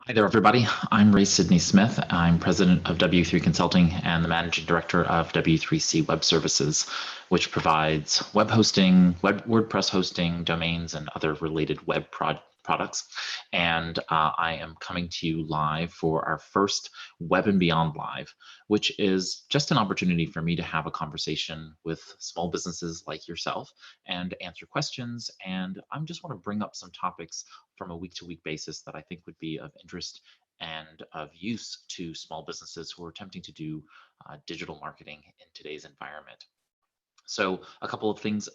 Hi there, everybody. I'm Ray Sidney Smith. I'm president of W3 Consulting and the managing director of W3C Web Services, which provides web hosting, WordPress hosting, domains, and other related web products. And I am coming to you live for our first Web and Beyond Live, which is just an opportunity for me to have a conversation with small businesses like yourself and answer questions. And I just want to bring up some topics from a week-to-week basis that I think would be of interest and of use to small businesses who are attempting to do digital marketing in today's environment. So a couple of things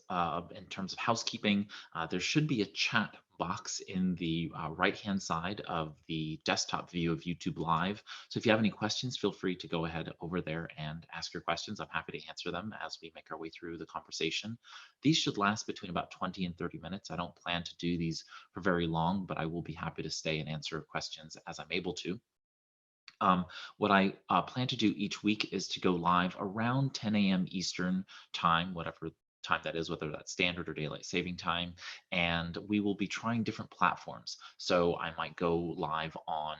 in terms of housekeeping. There should be a chat box in the right-hand side of the desktop view of YouTube Live. So if you have any questions, feel free to go ahead over there and ask your questions. I'm happy to answer them as we make our way through the conversation. These should last between about 20 and 30 minutes. I don't plan to do these for very long, but I will be happy to stay and answer questions as I'm able to. What I plan to do each week is to go live around 10 a.m. Eastern time, whatever time that is, whether that's standard or daylight saving time. And we will be trying different platforms. So I might go live on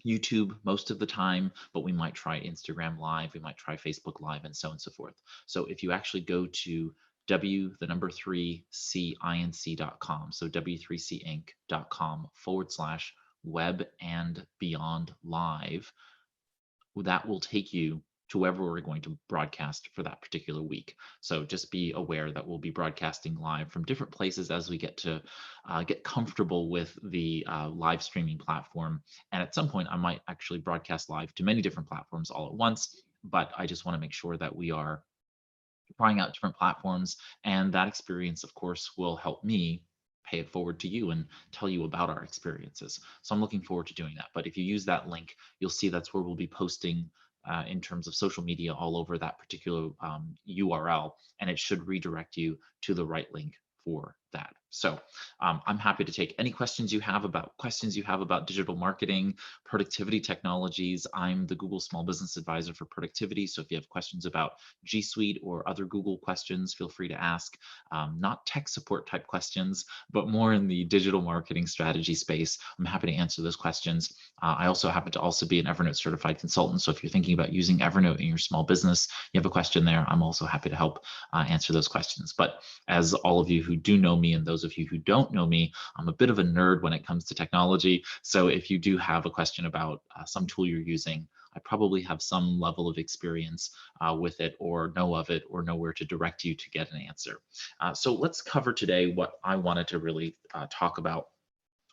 YouTube most of the time, but we might try Instagram Live, we might try Facebook Live, and so on and so forth. So if you actually go to w3cinc.com, so w3cinc.com/web and beyond live, that will take you to wherever we're going to broadcast for that particular week. So just be aware that we'll be broadcasting live from different places as we get to get comfortable with the live streaming platform. And at some point, I might actually broadcast live to many different platforms all at once. But I just want to make sure that we are trying out different platforms. And that experience, of course, will help me pay it forward to you and tell you about our experiences. So I'm looking forward to doing that. But if you use that link, you'll see that's where we'll be posting in terms of social media all over that particular URL, and it should redirect you to the right link for that. So I'm happy to take any questions you have about digital marketing, productivity technologies. I'm the Google Small Business Advisor for productivity. So if you have questions about G Suite or other Google questions, feel free to ask. Not tech support type questions, but more in the digital marketing strategy space. I'm happy to answer those questions. I also happen to also be an Evernote certified consultant. So if you're thinking about using Evernote in your small business, you have a question there, I'm also happy to help answer those questions. But as all of you who do know me and those of you who don't know me, I'm a bit of a nerd when it comes to technology. So if you do have a question about some tool you're using, I probably have some level of experience with it or know of it or know where to direct you to get an answer. So let's cover today what I wanted to really talk about,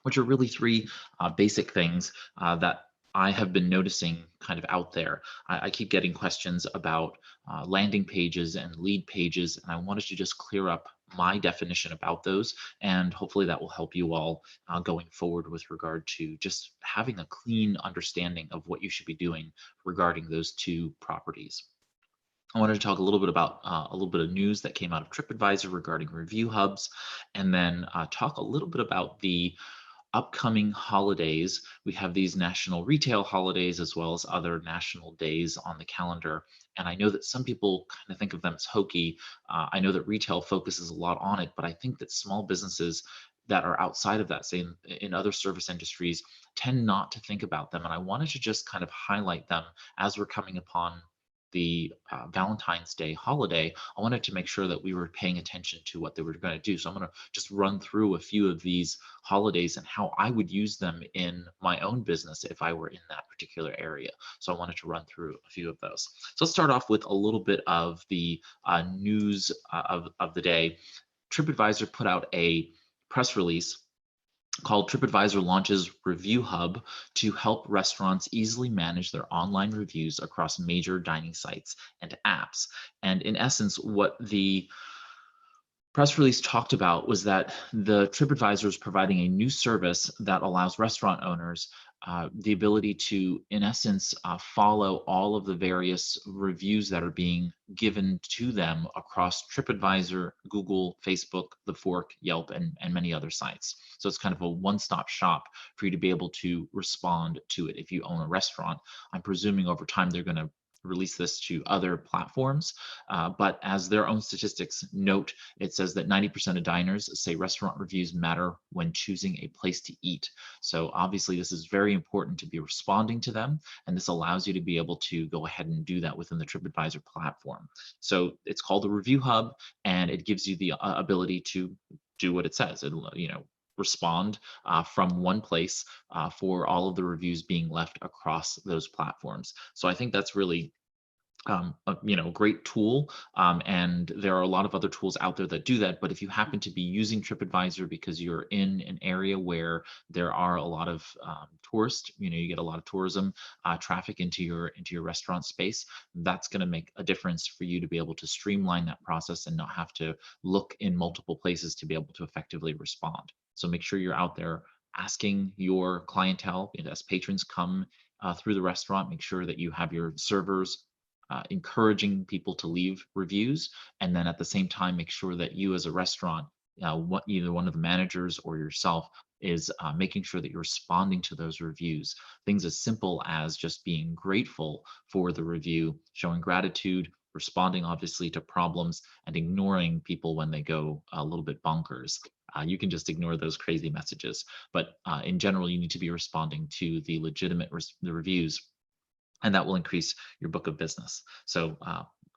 which are really three basic things that I have been noticing kind of out there. I keep getting questions about landing pages and lead pages, and I wanted to just clear up my definition about those, and hopefully that will help you all going forward with regard to just having a clean understanding of what you should be doing regarding those two properties. I wanted to talk a little bit about a little bit of news that came out of TripAdvisor regarding review hubs, and then talk a little bit about the upcoming holidays. We have these national retail holidays as well as other national days on the calendar. And I know that some people kind of think of them as hokey. I know that retail focuses a lot on it, but I think that small businesses that are outside of that, say in other service industries, tend not to think about them. And I wanted to just kind of highlight them as we're coming upon the Valentine's Day holiday. I wanted to make sure that we were paying attention to what they were going to do. So I'm going to just run through a few of these holidays and how I would use them in my own business if I were in that particular area. So I wanted to run through a few of those. So let's start off with a little bit of the news of the day. TripAdvisor put out a press release called TripAdvisor launches Review Hub to help restaurants easily manage their online reviews across major dining sites and apps. And in essence, what the press release talked about was that the TripAdvisor is providing a new service that allows restaurant owners the ability to, in essence, follow all of the various reviews that are being given to them across TripAdvisor, Google, Facebook, TheFork, Yelp, and many other sites. So it's kind of a one-stop shop for you to be able to respond to it if you own a restaurant. I'm presuming over time they're going to release this to other platforms, but as their own statistics note, it says that 90% of diners say restaurant reviews matter when choosing a place to eat. So obviously, this is very important to be responding to them, and this allows you to be able to go ahead and do that within the TripAdvisor platform. So it's called the Review Hub, and it gives you the ability to do what it says. It'll, respond from one place for all of the reviews being left across those platforms. So I think that's really great tool. And there are a lot of other tools out there that do that. But if you happen to be using TripAdvisor because you're in an area where there are a lot of tourists, you get a lot of tourism traffic into your restaurant space, that's going to make a difference for you to be able to streamline that process and not have to look in multiple places to be able to effectively respond. So make sure you're out there asking your clientele, as patrons come through the restaurant, make sure that you have your servers encouraging people to leave reviews, and then at the same time make sure that you as a restaurant, either one of the managers or yourself, is making sure that you're responding to those reviews. Things as simple as just being grateful for the review, showing gratitude, responding obviously to problems, and ignoring people when they go a little bit bonkers. You can just ignore those crazy messages, but in general, you need to be responding to the legitimate the reviews, and that will increase your book of business. So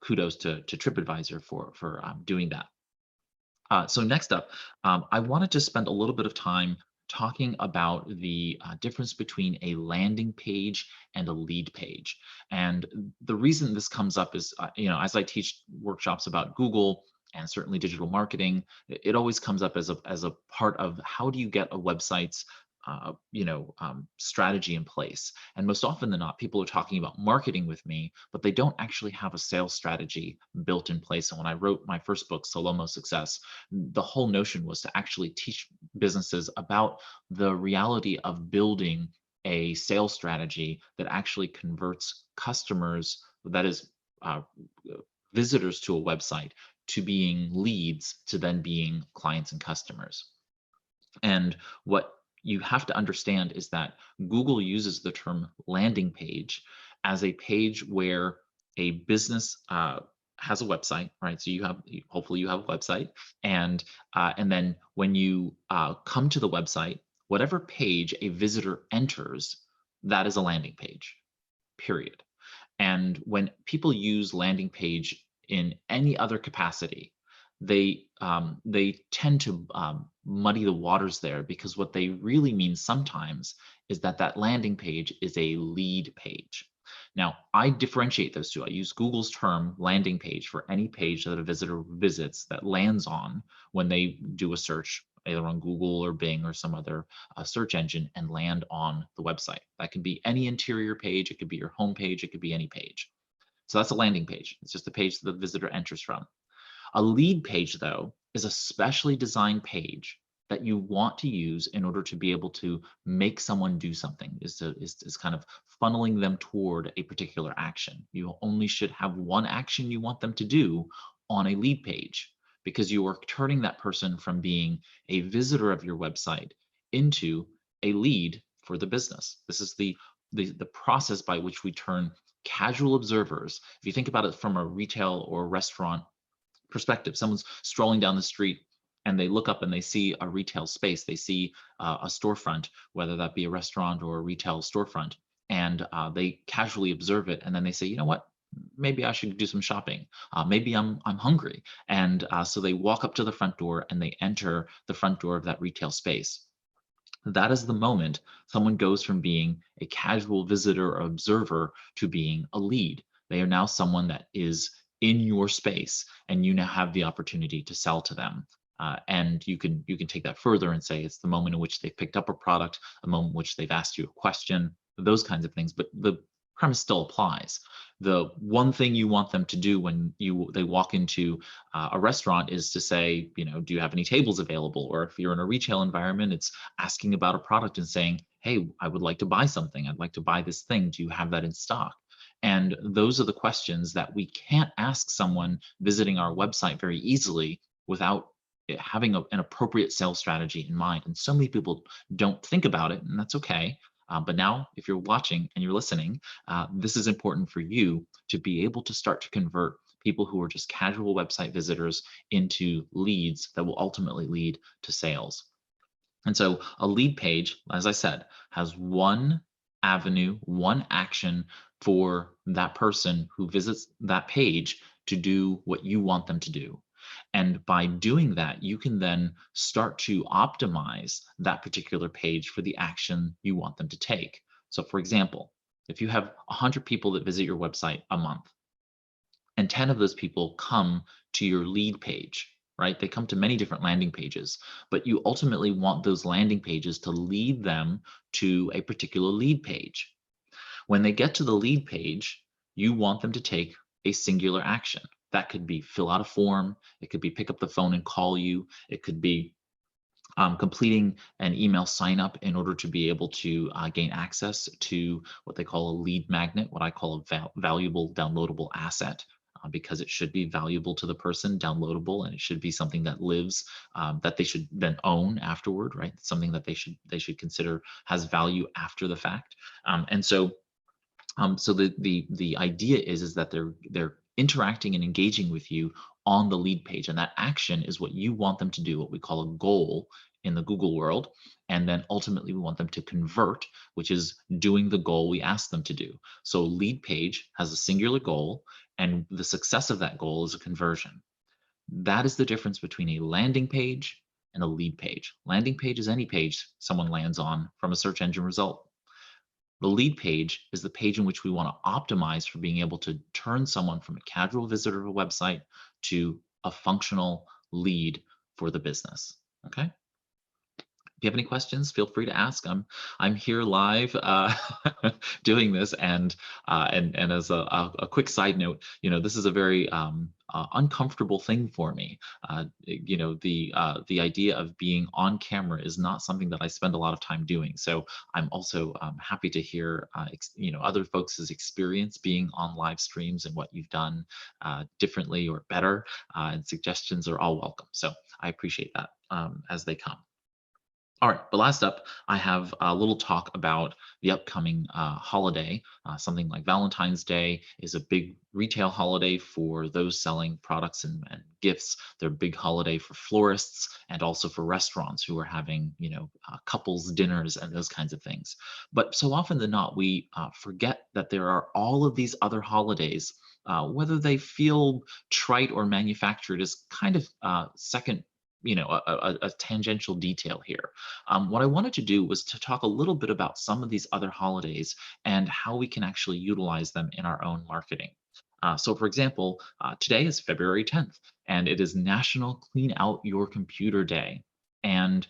kudos to TripAdvisor for doing that. So next up, I wanted to spend a little bit of time talking about the difference between a landing page and a lead page. And the reason this comes up is, as I teach workshops about Google and certainly digital marketing, it always comes up as a part of how do you get a website's strategy in place. And most often than not, people are talking about marketing with me, but they don't actually have a sales strategy built in place. And when I wrote my first book, Solomo Success, the whole notion was to actually teach businesses about the reality of building a sales strategy that actually converts customers, that is, visitors to a website, to being leads, to then being clients and customers. And what you have to understand is that Google uses the term landing page as a page where a business has a website, right? So hopefully you have a website, and then when you come to the website, whatever page a visitor enters, that is a landing page, period. And when people use landing page in any other capacity, they tend to muddy the waters there, because what they really mean sometimes is that landing page is a lead page. Now, I differentiate those two. I use Google's term landing page for any page that a visitor visits that lands on when they do a search, either on Google or Bing or some other search engine, and land on the website. That can be any interior page, it could be your home page, it could be any page. So that's a landing page. It's just the page that the visitor enters from. A lead page, though, is a specially designed page that you want to use in order to be able to make someone do something, is kind of funneling them toward a particular action. You only should have one action you want them to do on a lead page, because you are turning that person from being a visitor of your website into a lead for the business. This is the process by which we turn casual observers. If you think about it from a retail or restaurant perspective, someone's strolling down the street and they look up and they see a retail space, they see a storefront, whether that be a restaurant or a retail storefront, and they casually observe it, and then they say, you know what, maybe I should do some shopping. Maybe I'm hungry, and so they walk up to the front door and they enter the front door of that retail space. That is the moment someone goes from being a casual visitor or observer to being a lead. They are now someone that is in your space, and you now have the opportunity to sell to them. And you can take that further and say it's the moment in which they've picked up a product, a moment in which they've asked you a question, those kinds of things. But the premise still applies. The one thing you want them to do when they walk into a restaurant is to say, do you have any tables available? Or if you're in a retail environment, it's asking about a product and saying, hey, I would like to buy something. I'd like to buy this thing. Do you have that in stock? And those are the questions that we can't ask someone visiting our website very easily without having an appropriate sales strategy in mind. And so many people don't think about it, and that's okay. But now, if you're watching and you're listening, this is important for you to be able to start to convert people who are just casual website visitors into leads that will ultimately lead to sales. And so a lead page, as I said, has one avenue, one action for that person who visits that page to do what you want them to do. And by doing that, you can then start to optimize that particular page for the action you want them to take. So, for example, if you have 100 people that visit your website a month, and 10 of those people come to your lead page, right? They come to many different landing pages, but you ultimately want those landing pages to lead them to a particular lead page. When they get to the lead page, you want them to take a singular action. That could be fill out a form, it could be pick up the phone and call you, it could be completing an email sign up in order to be able to gain access to what they call a lead magnet, what I call a valuable downloadable asset. Because it should be valuable to the person, downloadable, and it should be something that lives, that they should then own afterward, right? Something that they should consider has value after the fact. So the idea is that they're interacting and engaging with you on the lead page, and that action is what you want them to do, what we call a goal in the Google world. And then ultimately we want them to convert, which is doing the goal we ask them to do. So lead page has a singular goal, and the success of that goal is a conversion. That is the difference between a landing page and a lead page. Landing page is any page someone lands on from a search engine result. The lead page is the page in which we want to optimize for being able to turn someone from a casual visitor of a website to a functional lead for the business. Okay. If you have any questions, feel free to ask. I'm here live doing this, and as a quick side note, this is a very uncomfortable thing for me. The idea of being on camera is not something that I spend a lot of time doing. So I'm also happy to hear other folks' experience being on live streams and what you've done differently or better, and suggestions are all welcome. So I appreciate that as they come. All right, but last up, I have a little talk about the upcoming holiday. Something like Valentine's Day is a big retail holiday for those selling products and gifts. They're a big holiday for florists and also for restaurants who are having, couples dinners and those kinds of things. But so often than not, we forget that there are all of these other holidays. Whether they feel trite or manufactured is kind of second, a tangential detail here. What I wanted to do was to talk a little bit about some of these other holidays and how we can actually utilize them in our own marketing. So for example, today is February 10th, and it is National Clean Out Your Computer Day. And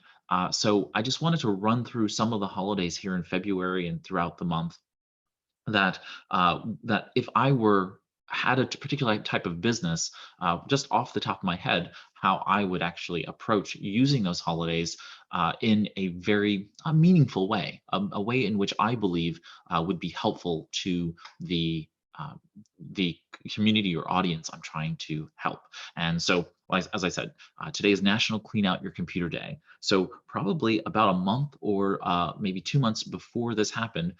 so I just wanted to run through some of the holidays here in February and throughout the month that if I had a particular type of business, just off the top of my head, how I would actually approach using those holidays in a very meaningful way, a way in which I believe would be helpful to uh, the community or audience I'm trying to help. And so, as I said, today is National Clean Out Your Computer Day. So probably about a month or maybe 2 months before this happened,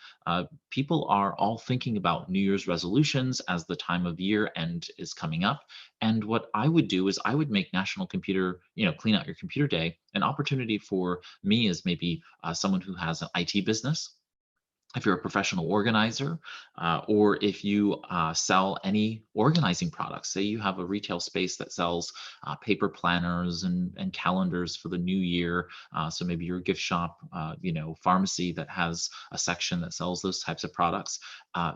people are all thinking about New Year's resolutions as the time of year end is coming up. And what I would do is I would make National Clean Out Your Computer Day an opportunity for me as maybe someone who has an IT business, if you're a professional organizer, or if you sell any organizing products. Say you have a retail space that sells paper planners and calendars for the new year. So maybe you're a gift shop, pharmacy that has a section that sells those types of products.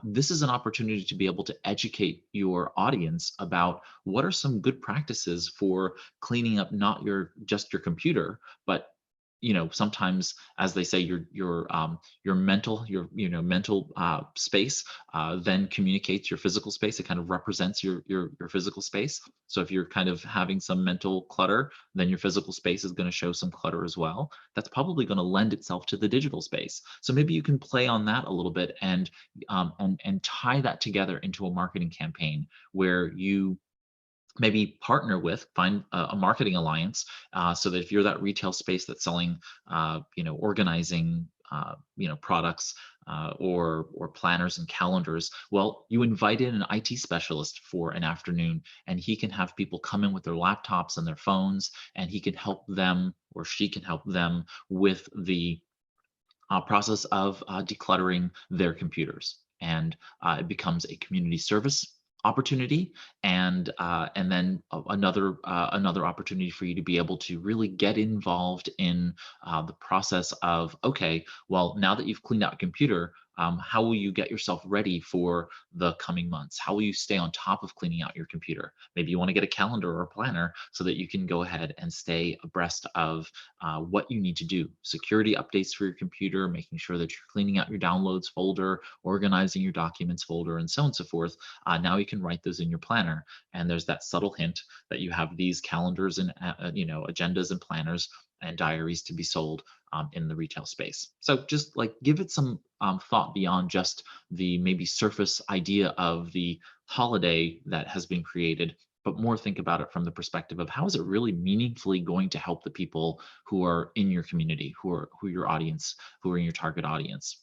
This is an opportunity to be able to educate your audience about what are some good practices for cleaning up not just your computer, but sometimes, as they say, your mental space then communicates your physical space. It kind of represents your physical space. So if you're kind of having some mental clutter, then your physical space is going to show some clutter as well. That's probably going to lend itself to the digital space. So maybe you can play on that a little bit and tie that together into a marketing campaign where you maybe find a marketing alliance, so that if you're that retail space that's selling organizing products or planners and calendars. Well, you invite in an IT specialist for an afternoon, and he can have people come in with their laptops and their phones, and he can help them or she can help them with the process of decluttering their computers, and it becomes a community service opportunity, and then another opportunity for you to be able to really get involved in the process of, okay, well, now that you've cleaned out a computer, how will you get yourself ready for the coming months? How will you stay on top of cleaning out your computer? Maybe you want to get a calendar or a planner so that you can go ahead and stay abreast of what you need to do. Security updates for your computer, making sure that you're cleaning out your downloads folder, organizing your documents folder, and so on and so forth. Now you can write those in your planner. And there's that subtle hint that you have these calendars and agendas and planners and diaries to be sold in the retail space. So just like give it some thought beyond just the maybe surface idea of the holiday that has been created, but more think about it from the perspective of how is it really meaningfully going to help the people who are in your community, who are your audience, who are in your target audience.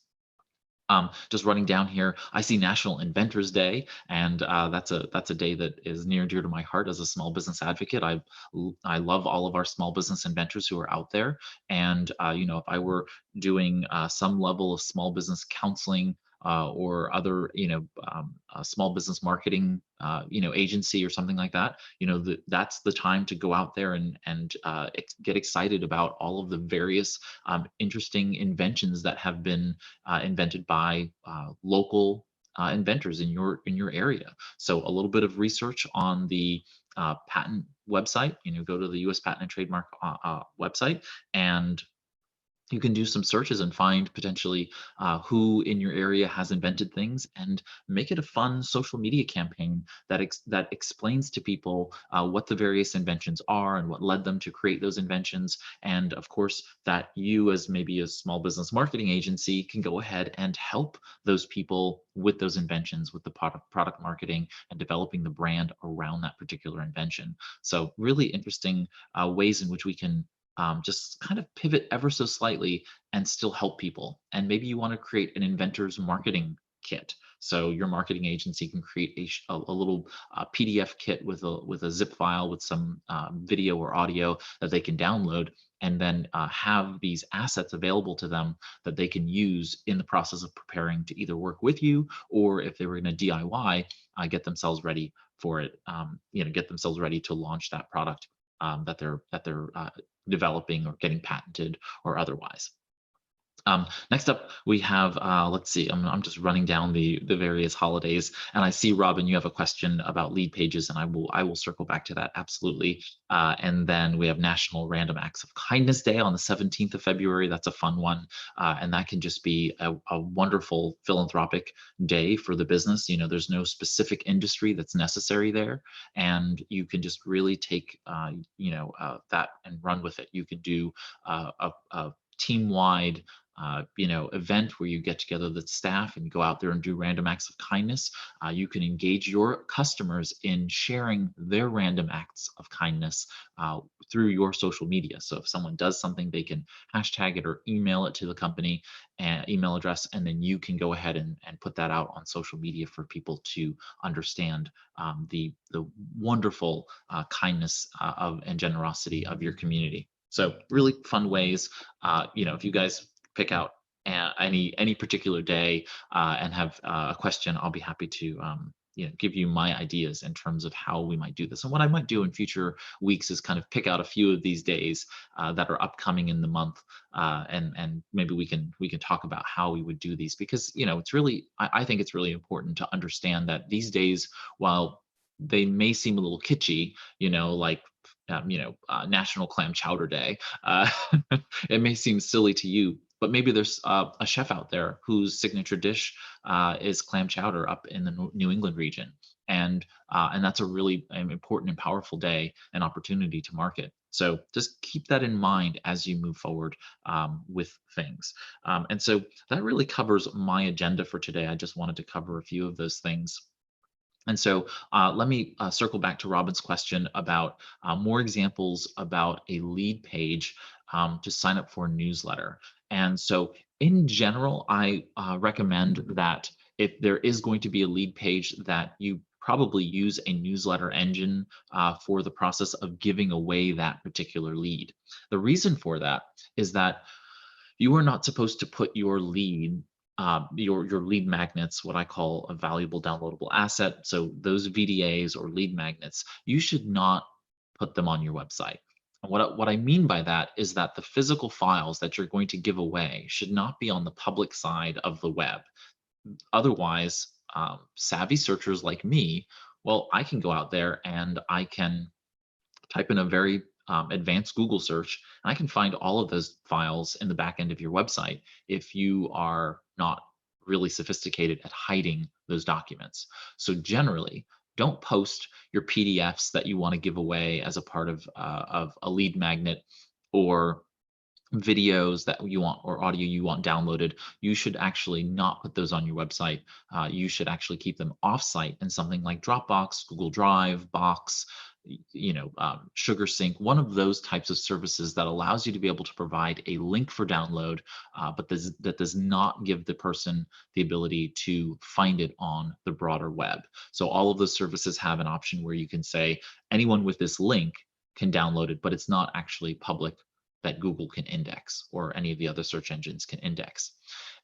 Just running down here, I see National Inventors Day, and that's a day that is near and dear to my heart as a small business advocate. I love all of our small business inventors who are out there, and if I were doing some level of small business counseling or other small business marketing agency or something like that, that's the time to go out there and get excited about all of the various interesting inventions that have been invented by local inventors in your area. So a little bit of research on the patent website. Go to the U.S. Patent and Trademark website, and you can do some searches and find potentially who in your area has invented things, and make it a fun social media campaign that explains to people what the various inventions are and what led them to create those inventions. And of course, that you as maybe a small business marketing agency can go ahead and help those people with those inventions, with the product marketing and developing the brand around that particular invention. So really interesting ways in which we can just kind of pivot ever so slightly and still help people. And maybe you want to create an inventor's marketing kit. So your marketing agency can create a little PDF kit with a zip file with some video or audio that they can download, and then have these assets available to them that they can use in the process of preparing to either work with you, or if they were going to DIY, get themselves ready for it. Get themselves ready to launch that product that they're developing or getting patented or otherwise. Next up, we have, let's see, I'm just running down the various holidays, and I see, Robin, you have a question about lead pages, and I will circle back to that, absolutely. And then we have National Random Acts of Kindness Day on the 17th of February. That's a fun one, and that can just be a wonderful philanthropic day for the business. There's no specific industry that's necessary there, and you can just really take, that and run with it. You could do a team-wide event where you get together the staff and go out there and do random acts of kindness. You can engage your customers in sharing their random acts of kindness through your social media. So if someone does something, they can hashtag it or email it to the company email address, and then you can go ahead and put that out on social media for people to understand the wonderful kindness and generosity of your community. So really fun ways. If you guys pick out any particular day and have a question, I'll be happy to give you my ideas in terms of how we might do this. And what I might do in future weeks is kind of pick out a few of these days that are upcoming in the month, and maybe we can talk about how we would do these, because it's really I think it's really important to understand that these days, while they may seem a little kitschy, like National Clam Chowder Day. It may seem silly to you, but maybe there's a chef out there whose signature dish is clam chowder up in the New England region, and that's a really important and powerful day and opportunity to market. So just keep that in mind as you move forward with things. And so that really covers my agenda for today. I just wanted to cover a few of those things. And so let me circle back to Robin's question about more examples about a lead page to sign up for a newsletter. And so in general, I recommend that if there is going to be a lead page, that you probably use a newsletter engine for the process of giving away that particular lead. The reason for that is that you are not supposed to put your lead, your lead magnets, what I call a valuable downloadable asset. So those VDAs or lead magnets, you should not put them on your website. And what I mean by that is that the physical files that you're going to give away should not be on the public side of the web. Otherwise, savvy searchers like me, well, I can go out there and I can type in a very advanced Google search, and I can find all of those files in the back end of your website if you are not really sophisticated at hiding those documents. So generally, don't post your PDFs that you want to give away as a part of a lead magnet, or videos that you want or audio you want downloaded. You should actually not put those on your website. You should actually keep them offsite in something like Dropbox, Google Drive, Box, SugarSync, one of those types of services that allows you to be able to provide a link for download, but that does not give the person the ability to find it on the broader web. So all of those services have an option where you can say anyone with this link can download it, but it's not actually public that Google can index or any of the other search engines can index.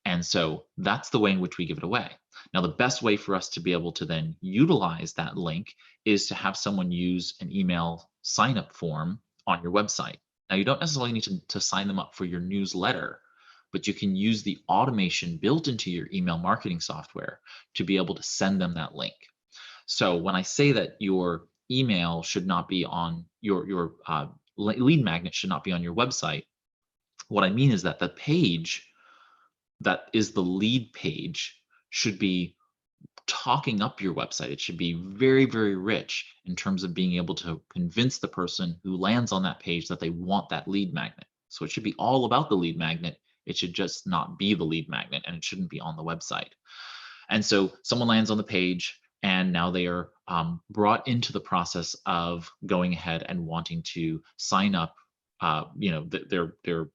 And so that's the way in which we give it away. Now, the best way for us to be able to then utilize that link is to have someone use an email sign up form on your website. Now, you don't necessarily need to sign them up for your newsletter, but you can use the automation built into your email marketing software to be able to send them that link. So when I say that your email should not be on your lead magnet should not be on your website, what I mean is that the page that is the lead page should be talking up your website. It should be very, very rich in terms of being able to convince the person who lands on that page that they want that lead magnet. So it should be all about the lead magnet. It should just not be the lead magnet, and it shouldn't be on the website. And so someone lands on the page, and now they are brought into the process of going ahead and wanting to sign up. They're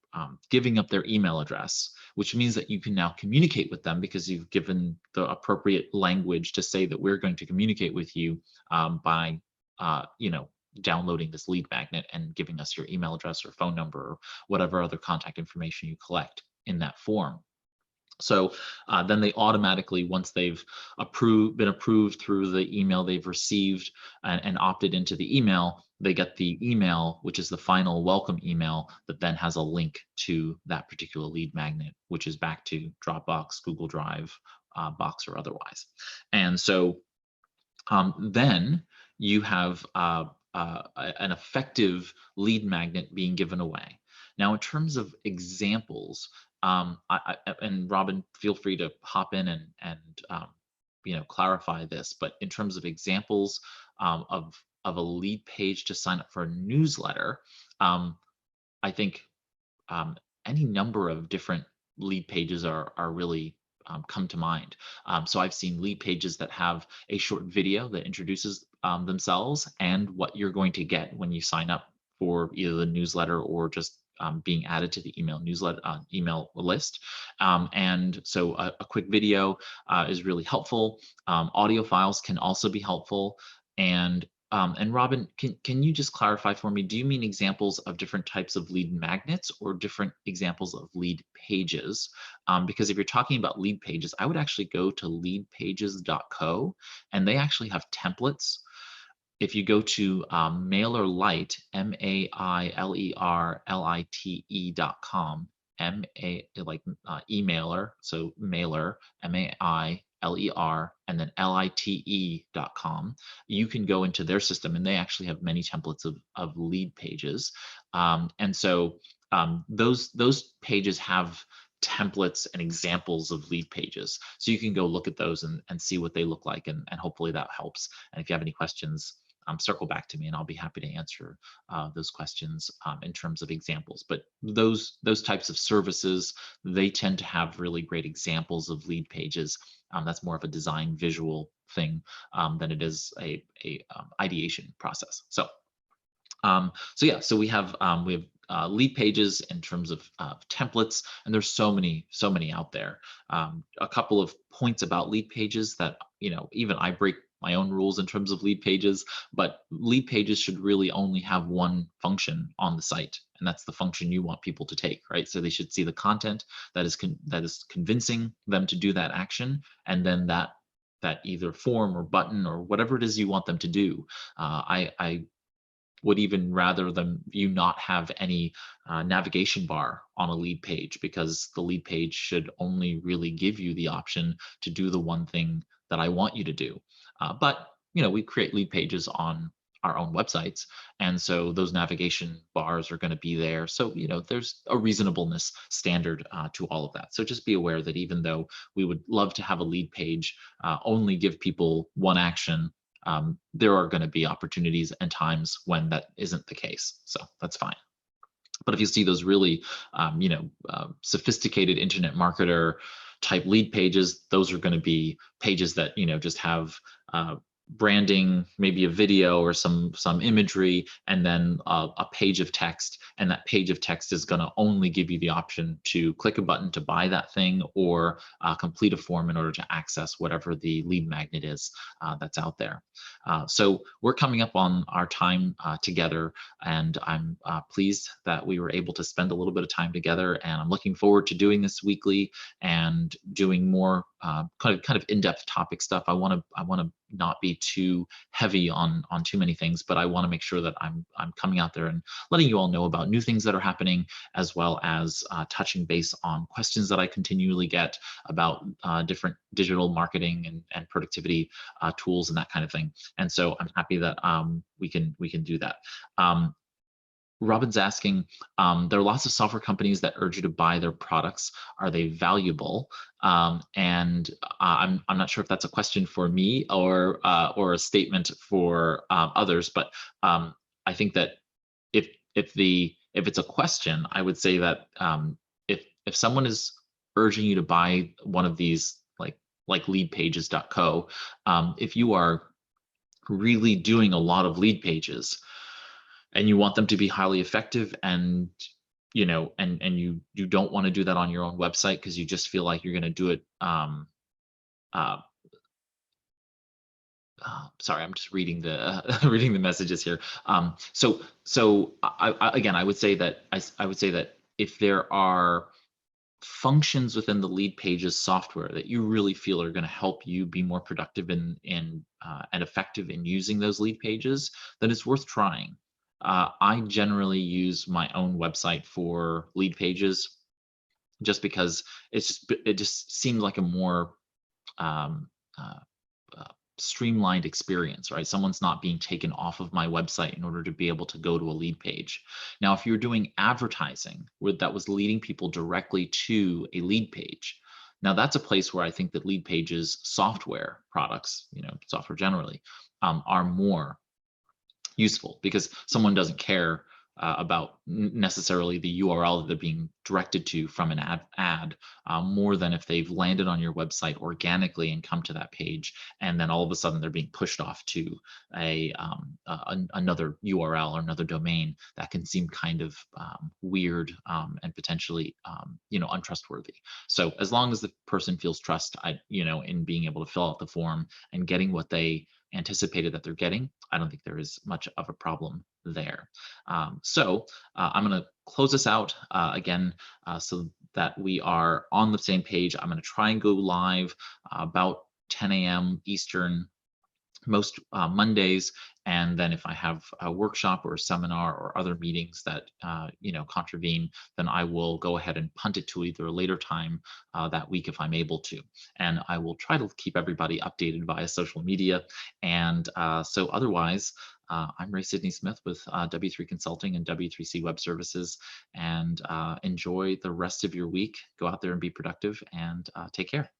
giving up their email address, which means that you can now communicate with them because you've given the appropriate language to say that we're going to communicate with you by downloading this lead magnet and giving us your email address or phone number or whatever other contact information you collect in that form. So then they automatically, once they've been approved through the email they've received and opted into the email, they get the email, which is the final welcome email that then has a link to that particular lead magnet, which is back to Dropbox, Google Drive, Box, or otherwise. And so then you have an effective lead magnet being given away. Now, in terms of examples, and Robin, feel free to hop in and clarify this. But in terms of examples of a lead page to sign up for a newsletter, I think any number of different lead pages are really come to mind. So I've seen lead pages that have a short video that introduces themselves and what you're going to get when you sign up for either the newsletter or just being added to the email list. And so a quick video is really helpful. Audio files can also be helpful. And Robin, can you just clarify for me, do you mean examples of different types of lead magnets or different examples of lead pages? Because if you're talking about lead pages, I would actually go to leadpages.co, and they actually have templates. If you go to MailerLite, MailerLite.com, emailer, so mailer, MAILER, and then LITE.com, you can go into their system, and they actually have many templates of lead pages. And so those pages have templates and examples of lead pages. So you can go look at those and see what they look like, and hopefully that helps. And if you have any questions, circle back to me and I'll be happy to answer those questions in terms of examples. But those types of services, they tend to have really great examples of lead pages. That's more of a design visual thing than it is a ideation process. So we have lead pages, in terms of templates, and there's so many out there. A couple of points about lead pages that, even I break my own rules in terms of lead pages, but lead pages should really only have one function on the site, and that's the function you want people to take, right? So they should see the content that is convincing them to do that action, and then that either form or button or whatever it is you want them to do. I would even rather them you not have any navigation bar on a lead page, because the lead page should only really give you the option to do the one thing that I want you to do. But we create lead pages on our own websites, and so those navigation bars are going to be there. So there's a reasonableness standard to all of that. So just be aware that even though we would love to have a lead page only give people one action, there are going to be opportunities and times when that isn't the case. So that's fine. But if you see those really, sophisticated internet marketer type lead pages, those are going to be pages that just have branding, maybe a video or some imagery, and then a page of text. And that page of text is going to only give you the option to click a button to buy that thing, or complete a form in order to access whatever the lead magnet is that's out there. So we're coming up on our time together, and I'm pleased that we were able to spend a little bit of time together. And I'm looking forward to doing this weekly and doing more kind of in-depth topic stuff. I want to not be too heavy on too many things, but I want to make sure that I'm coming out there and letting you all know about new things that are happening, as well as touching base on questions that I continually get about different digital marketing and productivity tools and that kind of thing. And so I'm happy that we can do that. Robin's asking, there are lots of software companies that urge you to buy their products. Are they valuable? And I'm not sure if that's a question for me or a statement for others, but I think that if it's a question, I would say that if someone is urging you to buy one of these, like leadpages.co, if you are really doing a lot of lead pages and you want them to be highly effective, and and you don't want to do that on your own website because you just feel like you're going to do it sorry, I'm just reading the reading the messages here. So again, I would say that I would say that if there are functions within the lead pages software that you really feel are going to help you be more productive and effective in using those lead pages, then it's worth trying. I generally use my own website for lead pages, just because it just seemed like a more um, uh, streamlined experience, right? Someone's not being taken off of my website in order to be able to go to a lead page. Now, if you're doing advertising that was leading people directly to a lead page, now that's a place where I think that lead pages software products, software generally, are more useful, because someone doesn't care about necessarily the URL that they're being directed to from an ad more than if they've landed on your website organically and come to that page, and then all of a sudden they're being pushed off to another URL or another domain that can seem kind of weird and potentially untrustworthy. So as long as the person feels trust, in being able to fill out the form and getting what they anticipated that they're getting, I don't think there is much of a problem there. So I'm going to close this out again so that we are on the same page. I'm going to try and go live about 10 a.m. Eastern most Mondays, and then if I have a workshop or a seminar or other meetings that contravene, then I will go ahead and punt it to either a later time that week if I'm able to. And I will try to keep everybody updated via social media. And so otherwise, I'm Ray Sidney Smith with W3 Consulting and W3C Web Services, and enjoy the rest of your week. Go out there and be productive, and take care.